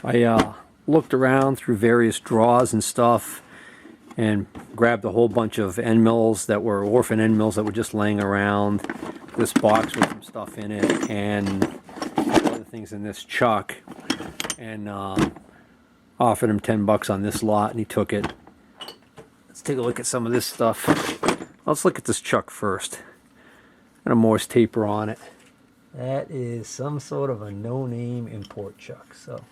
I looked around through various drawers and stuff and grabbed a whole bunch of end mills that were orphan end mills that were just laying around. This box with some stuff in it and a couple other things in this chuck, and offered him 10 bucks on this lot, and he took it. Let's take a look at some of this stuff. Let's look at this chuck first. And a Morse taper on it. That is some sort of a no-name import chuck, so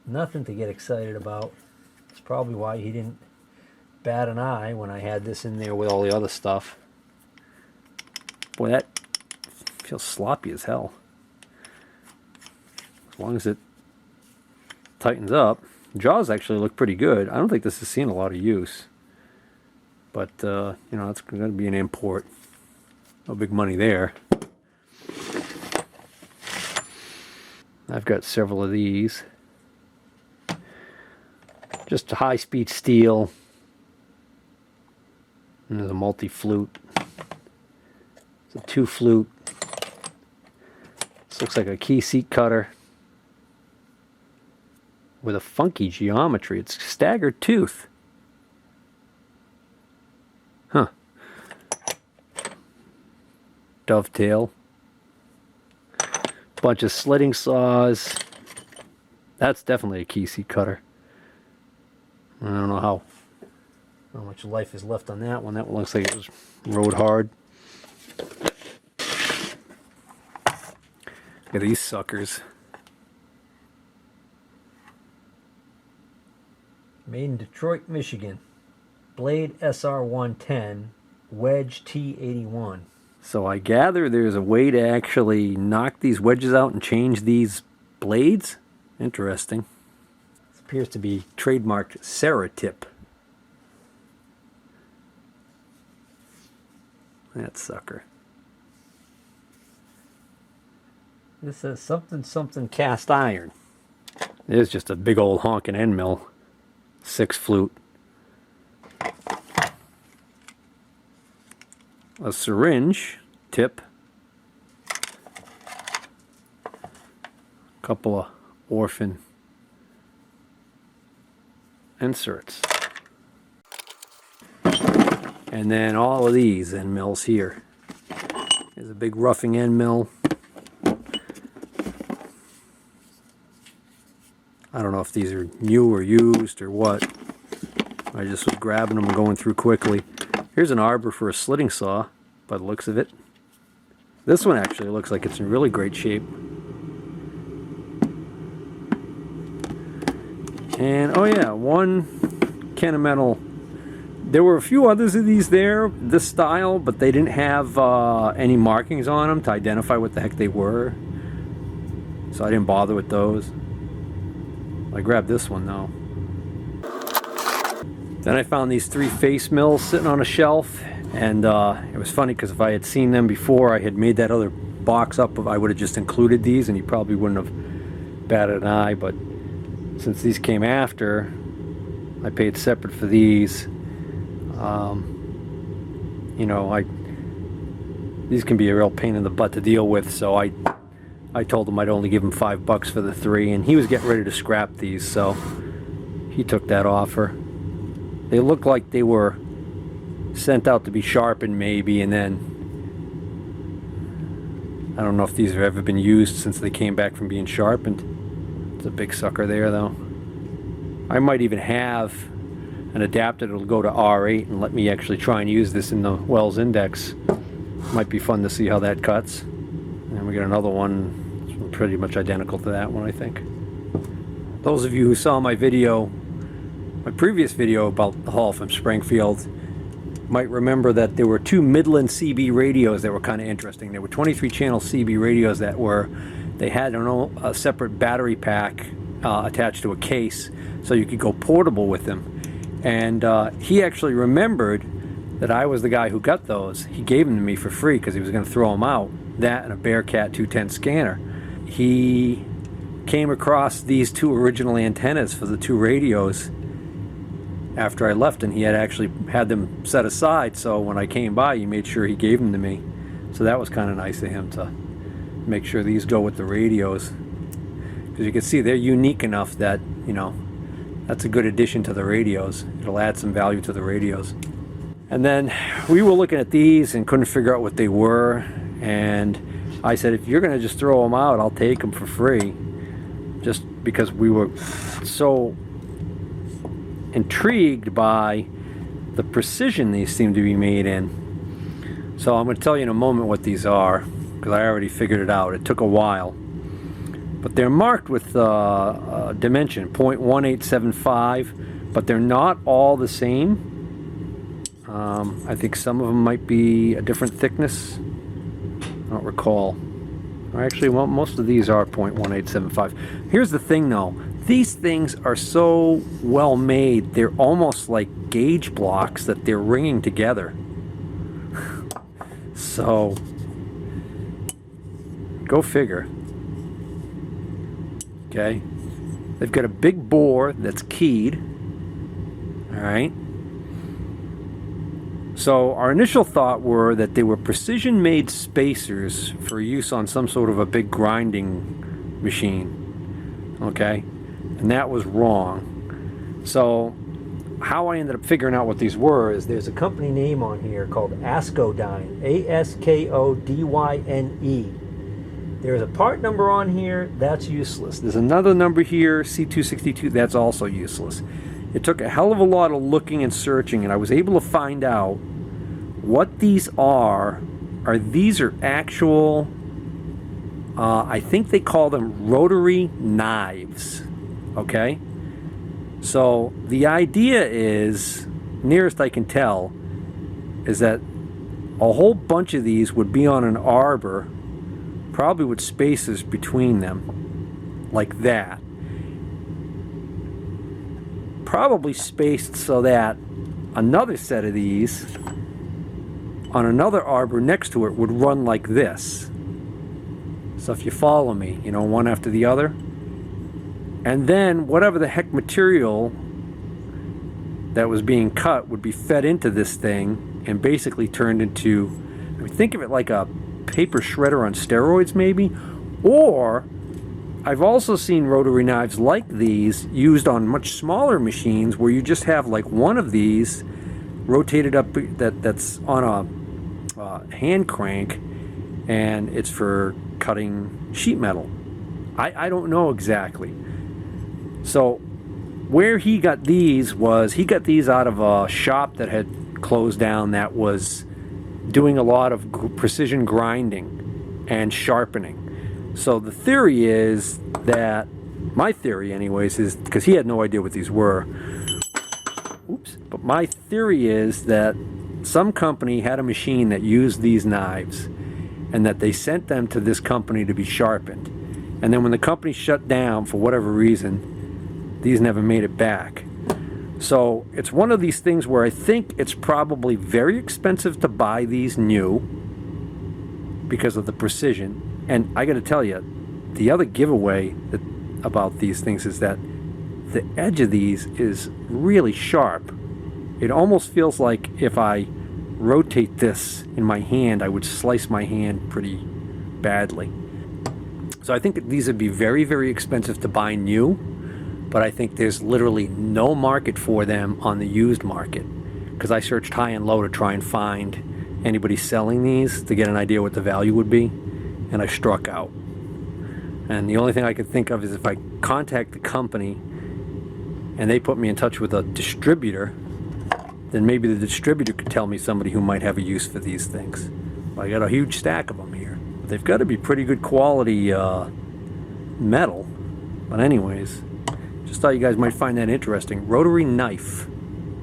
nothing to get excited about. It's probably why he didn't bat an eye when I had this in there with all the other stuff. Boy, that feels sloppy as hell. As long as it tightens up. Jaws actually look pretty good. I don't think this has seen a lot of use. But, you know, it's going to be an import. No big money there. I've got several of these. Just a high-speed steel. And there's a multi-flute. It's a 2-flute. This looks like a key seat cutter with a funky geometry. It's staggered tooth. Huh. Dovetail. Bunch of slitting saws. That's definitely a key seat cutter. I don't know how much life is left on that one. That one looks like it was rode hard. Look at these suckers. Made in Detroit, Michigan. Blade SR110, wedge T81. So I gather there's a way to actually knock these wedges out and change these blades? Interesting. This appears to be trademarked Ceratip. That sucker. This says something cast iron. There's just a big old honking end mill. 6-flute. A syringe tip. Couple of orphan inserts. And then all of these end mills here. There's a big roughing end mill. I don't know if these are new or used or what. I just was grabbing them and going through quickly. Here's an arbor for a slitting saw, by the looks of it. This one actually looks like it's in really great shape. And, oh yeah, one Kennametal. There were a few others of these there, this style, but they didn't have any markings on them to identify what the heck they were. So I didn't bother with those. I grabbed this one though. Then I found these 3 face mills sitting on a shelf, and it was funny because if I had seen them before I had made that other box up, I would have just included these and he probably wouldn't have batted an eye, but since these came after, I paid separate for these. You know, these can be a real pain in the butt to deal with, so I told him I'd only give him $5 for the 3, and he was getting ready to scrap these, so he took that offer. They look like they were sent out to be sharpened maybe, and then I don't know if these have ever been used since they came back from being sharpened. It's a big sucker there though. I might even have an adapter that'll go to R8 and let me actually try and use this in the Wells Index. Might be fun to see how that cuts. And we got another one pretty much identical to that one, I think. Those of you who saw my previous video about the haul from Springfield might remember that there were 2 Midland CB radios that were kind of interesting. There were 23 channel CB radios that they had a separate battery pack attached to a case so you could go portable with them. And he actually remembered that I was the guy who got those. He gave them to me for free because he was going to throw them out. That and a Bearcat 210 scanner. He came across these 2 original antennas for the 2 radios after I left, and he had actually had them set aside, so when I came by he made sure he gave them to me. So that was kind of nice of him to make sure these go with the radios. Because you can see they're unique enough that, you know, that's a good addition to the radios. It'll add some value to the radios. And then we were looking at these and couldn't figure out what they were. And I said, if you're going to just throw them out, I'll take them for free. Just because we were so intrigued by the precision these seem to be made in. So I'm going to tell you in a moment what these are, because I already figured it out. It took a while. But they're marked with dimension, 0.1875, but they're not all the same. I think some of them might be a different thickness. I don't recall. Actually, well, most of these are 0.1875. Here's the thing, though. These things are so well made, they're almost like gauge blocks that they're ringing together. So, go figure. Okay? They've got a big bore that's keyed. Alright? So our initial thought were that they were precision-made spacers for use on some sort of a big grinding machine. Okay? And that was wrong. So how I ended up figuring out what these were is there's a company name on here called Ascodyne. A-S-K-O-D-Y-N-E. There's a part number on here, that's useless. There's another number here, C262, that's also useless. It took a hell of a lot of looking and searching, and I was able to find out what these are these are actual, I think they call them rotary knives, okay? So the idea is, nearest I can tell, is that a whole bunch of these would be on an arbor, probably with spacers between them, like that. Probably spaced so that another set of these on another arbor next to it would run like this. So if you follow me, you know, one after the other. And then whatever the heck material that was being cut would be fed into this thing and basically turned into, I mean, think of it like a paper shredder on steroids maybe. Or I've also seen rotary knives like these used on much smaller machines where you just have like one of these rotated up that's on a hand crank, and it's for cutting sheet metal. I don't know exactly. So where he got these was he got these out of a shop that had closed down that was doing a lot of precision grinding and sharpening. So the theory is that, my theory anyways, is, because he had no idea what these were, oops, but my theory is that some company had a machine that used these knives and that they sent them to this company to be sharpened. And then when the company shut down for whatever reason, these never made it back. So it's one of these things where I think it's probably very expensive to buy these new because of the precision. And I got to tell you, the other giveaway about these things is that the edge of these is really sharp. It almost feels like if I rotate this in my hand, I would slice my hand pretty badly. So I think that these would be very, very expensive to buy new, but I think there's literally no market for them on the used market, because I searched high and low to try and find anybody selling these to get an idea what the value would be. And I struck out. And the only thing I could think of is if I contact the company and they put me in touch with a distributor, then maybe the distributor could tell me somebody who might have a use for these things. But I got a huge stack of them here. But they've got to be pretty good quality metal. But anyways, just thought you guys might find that interesting. Rotary knife.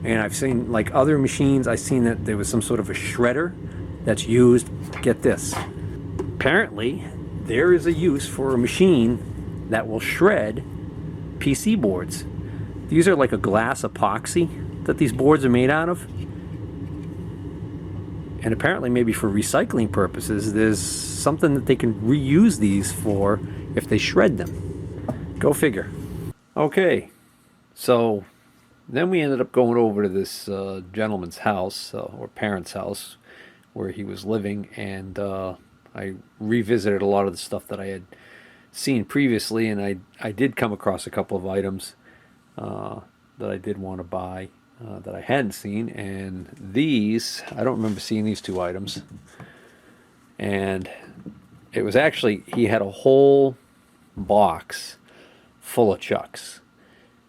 And I've seen, like other machines, I've seen that there was some sort of a shredder that's used. Get this. Apparently, there is a use for a machine that will shred PC boards. These are like a glass epoxy that these boards are made out of. And apparently maybe for recycling purposes, there's something that they can reuse these for if they shred them. Go figure. Okay, so then we ended up going over to this gentleman's house, or parents' house, where he was living, and I revisited a lot of the stuff that I had seen previously, and I did come across a couple of items that I did want to buy that I hadn't seen, and these, I don't remember seeing these two items. And it was actually, he had a whole box full of chucks.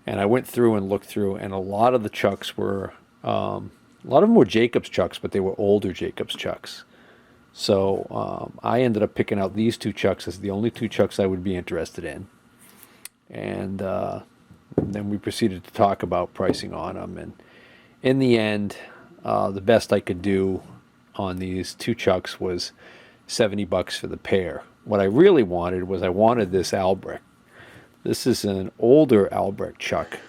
And I went through and looked through, and a lot of the chucks were, a lot of them were Jacobs chucks, but they were older Jacobs chucks. So I ended up picking out these two chucks as the only two chucks I would be interested in. And then we proceeded to talk about pricing on them. And in the end, the best I could do on these two chucks was $70 for the pair. What I really wanted was I wanted this Albrecht. This is an older Albrecht chuck.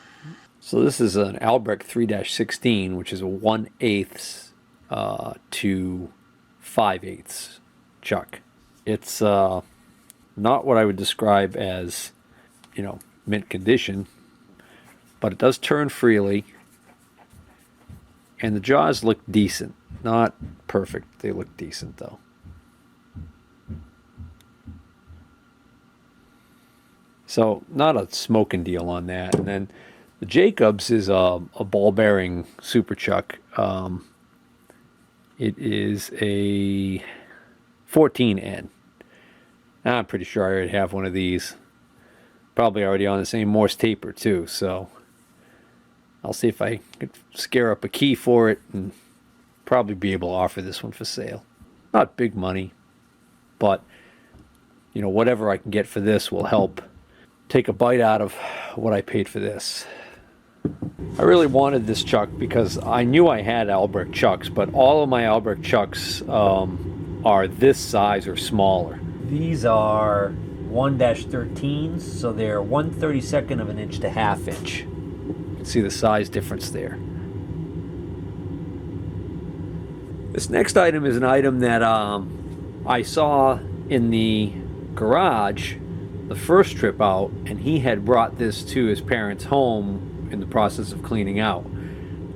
So this is an Albrecht 3-16, which is a 1/8 to 5/8 chuck. It's not what I would describe as, mint condition, but it does turn freely, and the jaws look decent. Not perfect. They look decent, though. So not a smoking deal on that. And then the Jacobs is a ball bearing super chuck. It is a 14N. I'm pretty sure I already have one of these. Probably already on the same Morse taper too. So I'll see if I could scare up a key for it and probably be able to offer this one for sale. Not big money, but whatever I can get for this will help take a bite out of what I paid for this. I really wanted this chuck because I knew I had Albrecht chucks, but all of my Albrecht chucks are this size or smaller. These are 1-13s, so they're 1/32 of an inch to 1/2 inch. You can see the size difference there. This next item is an item that I saw in the garage the first trip out, and he had brought this to his parents' home in the process of cleaning out.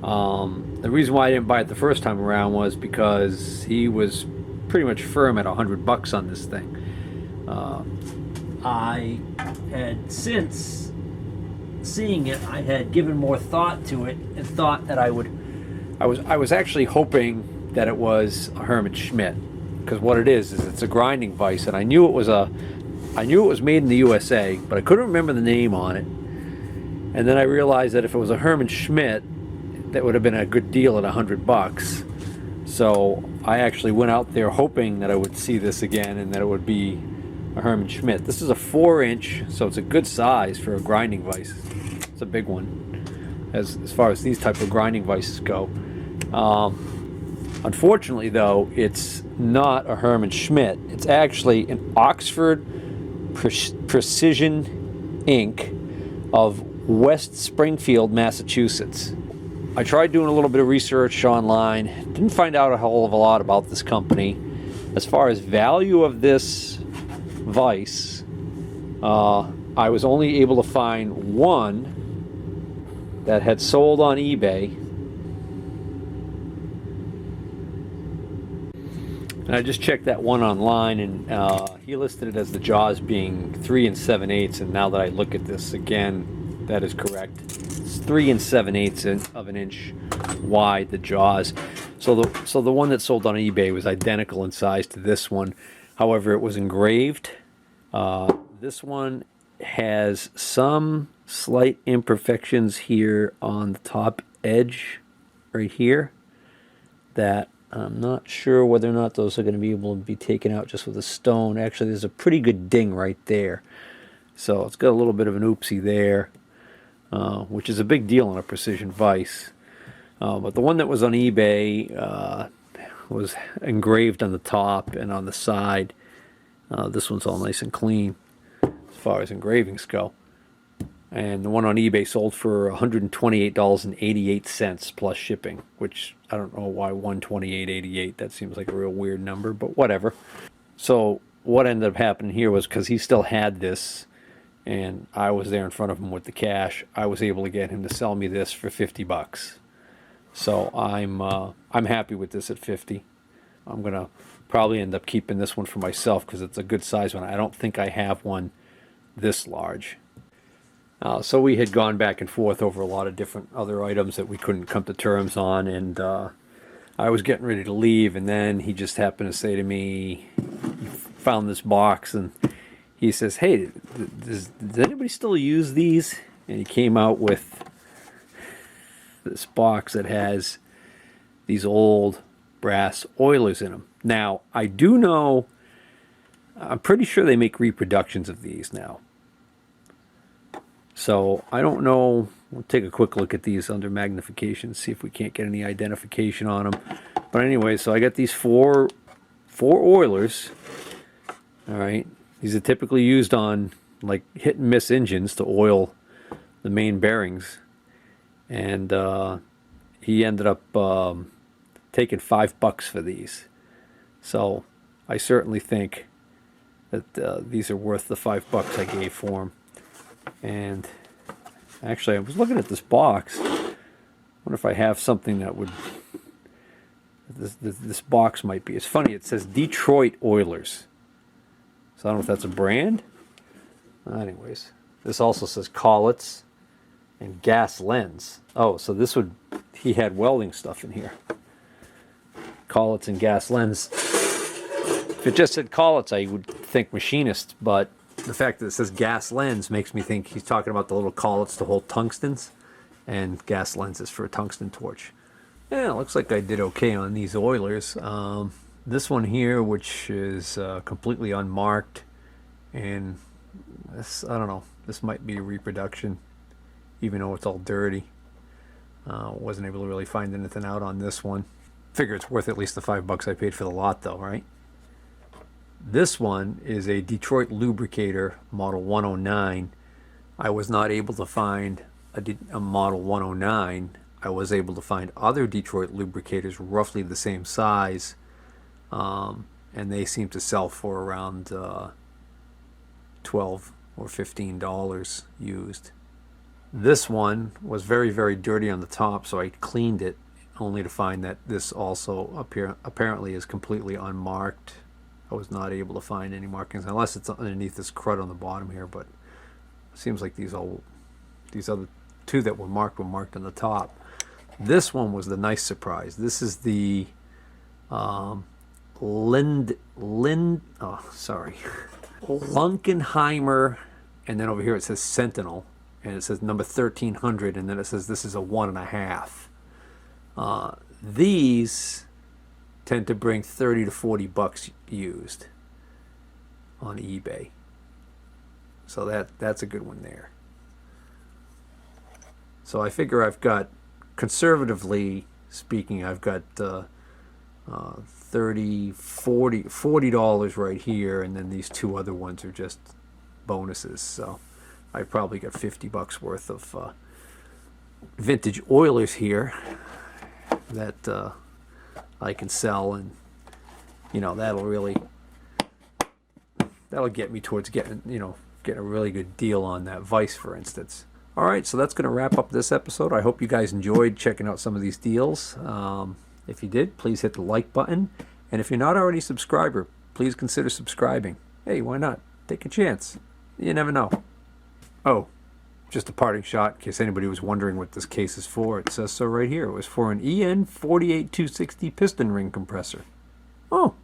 The reason why I didn't buy it the first time around was because he was pretty much firm at $100 on this thing. I had, since seeing it, I had given more thought to it and thought that I was actually hoping that it was a Hermann Schmidt, because what it is it's a grinding vise, and I knew it was made in the USA, but I couldn't remember the name on it. And then I realized that if it was a Hermann Schmidt, that would have been a good deal at $100. So I actually went out there hoping that I would see this again and that it would be a Hermann Schmidt. This is a 4-inch, so it's a good size for a grinding vise. It's a big one as far as these type of grinding vices go. Unfortunately, though, it's not a Hermann Schmidt. It's actually an Oxford Precision Ink of West Springfield, Massachusetts. I tried doing a little bit of research online. Didn't find out a hell of a lot about this company. As far as value of this vise, I was only able to find one that had sold on eBay. And I just checked that one online, and he listed it as the jaws being 3 7/8, and now that I look at this again, that is correct. It's 3 7/8 of an inch wide, the jaws. So the one that sold on eBay was identical in size to this one. However, it was engraved. This one has some slight imperfections here on the top edge, right here, that I'm not sure whether or not those are going to be able to be taken out just with a stone. Actually, there's a pretty good ding right there. So it's got a little bit of an oopsie there, which is a big deal on a precision vise. But the one that was on eBay was engraved on the top and on the side. This one's all nice and clean as far as engravings go. And the one on eBay sold for $128.88 plus shipping, which I don't know why $128.88. That seems like a real weird number, but whatever. So what ended up happening here was, because he still had this and I was there in front of him with the cash, I was able to get him to sell me this for $50. So I'm happy with this at $50. I'm gonna probably end up keeping this one for myself because it's a good size one. I don't think I have one this large. So we had gone back and forth over a lot of different other items that we couldn't come to terms on, and I was getting ready to leave, and then he just happened to say to me, he found this box, and he says, "Hey, does anybody still use these?" And he came out with this box that has these old brass oilers in them. Now, I do know, I'm pretty sure they make reproductions of these now. So I don't know. We'll take a quick look at these under magnification, see if we can't get any identification on them. But anyway, so I got these four oilers. All right, these are typically used on like hit and miss engines to oil the main bearings, and he ended up taking $5 for these. So I certainly think that these are worth the $5 I gave for them. And actually, I was looking at this box. I wonder if I have something that would. This box might be. It's funny. It says Detroit Oilers. So I don't know if that's a brand. Anyways, this also says Collets and Gas Lens. Oh, so this would. He had welding stuff in here. Collets and Gas Lens. If it just said Collets, I would think machinist, but the fact that it says Gas Lens makes me think he's talking about the little collets to hold tungstens, and gas lenses for a tungsten torch. Yeah, it looks like I did okay on these oilers. This one here, which is completely unmarked, and this, I don't know, this might be a reproduction, even though it's all dirty. Wasn't able to really find anything out on this one. Figure it's worth at least the $5 I paid for the lot though, right? This one is a Detroit lubricator, model 109. I was not able to find a model 109. I was able to find other Detroit lubricators roughly the same size, and they seem to sell for around $12 or $15 used. This one was very, very dirty on the top, so I cleaned it, only to find that this also apparently is completely unmarked. I was not able to find any markings, unless it's underneath this crud on the bottom here, but it seems like these other two that were marked on the top. This one was the nice surprise. This is the Lunkenheimer, and then over here it says Sentinel, and it says number 1300, and then it says this is a 1.5. These tend to bring $30 to $40 used on eBay, so that's a good one there. So I figure I've got, conservatively speaking, I've got $40 right here, and then these two other ones are just bonuses. So I probably got $50 worth of vintage oilers here that I can sell, and that'll get me towards getting a really good deal on that Vise, for instance. All right, so that's going to wrap up this episode. I hope you guys enjoyed checking out some of these deals. If you did, please hit the like button, and if you're not already a subscriber, please consider subscribing. Hey, why not? Take a chance. You never know. Oh, just a parting shot in case anybody was wondering what this case is for. It says so right here. It was for an EN 48260 piston ring compressor. Oh,